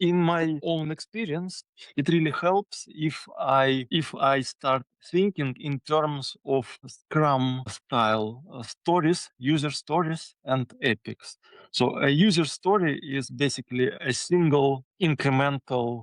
in my own experience, it really helps if I start thinking in terms of Scrum style stories, user stories, and epics. So a user story is basically a single incremental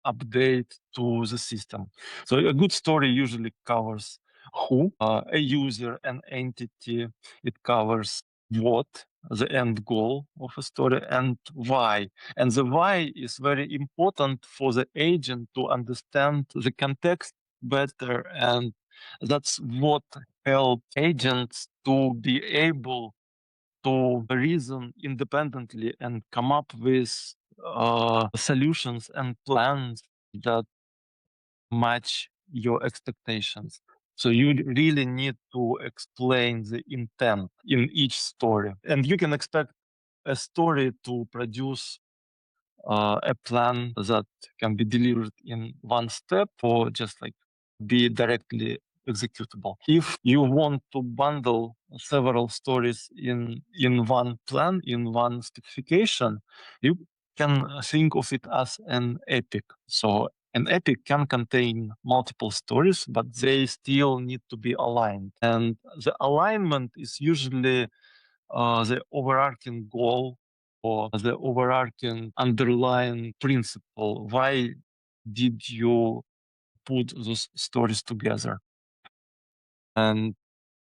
update to the system. So a good story usually covers who, a user, an entity. It covers what, the end goal of a story, and why. And the why is very important for the agent to understand the context better. And that's what helps agents to be able to reason independently and come up with solutions and plans that match your expectations. So you really need to explain the intent in each story. And you can expect a story to produce a plan that can be delivered in one step or just like be directly executable. If you want to bundle several stories in one plan, in one specification, you can think of it as an epic. So an epic can contain multiple stories, but they still need to be aligned. And the alignment is usually the overarching goal or the overarching underlying principle. Why did you put those stories together? And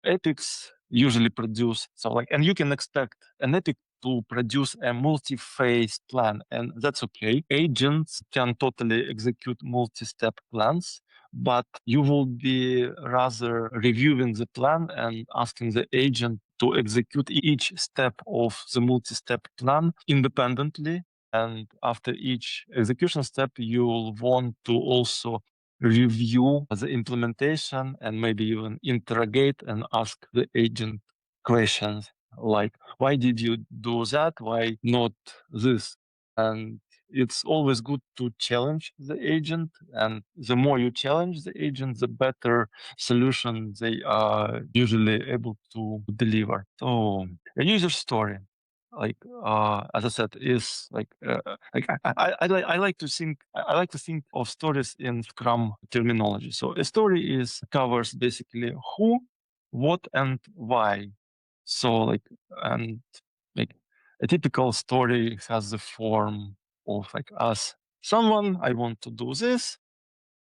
epics usually produce, so like, and you can expect an epic to produce a multi-phase plan, and that's okay. Agents can totally execute multi-step plans, but you will be rather reviewing the plan and asking the agent to execute each step of the multi-step plan independently. And after each execution step, you'll want to also review the implementation and maybe even interrogate and ask the agent questions like, why did you do that? Why not this? And it's always good to challenge the agent. And the more you challenge the agent, the better solution they are usually able to deliver. So a user story, like as I said, is like I like to think of stories in Scrum terminology. So a story is covers basically who, what, and why. So and like a typical story has the form of like as someone, I want to do this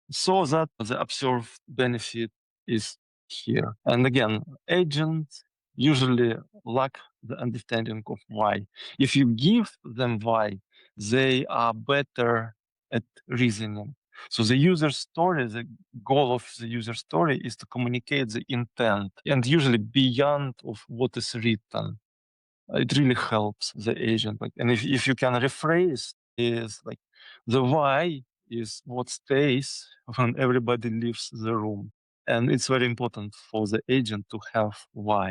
so that the observed benefit is here. And again, agents usually lack the understanding of why. If you give them why, they are better at reasoning. So the user story, the goal of the user story is to communicate the intent, and usually beyond of what is written. It really helps the agent. Like, and if you can rephrase is like the why is what stays when everybody leaves the room. And it's very important for the agent to have why.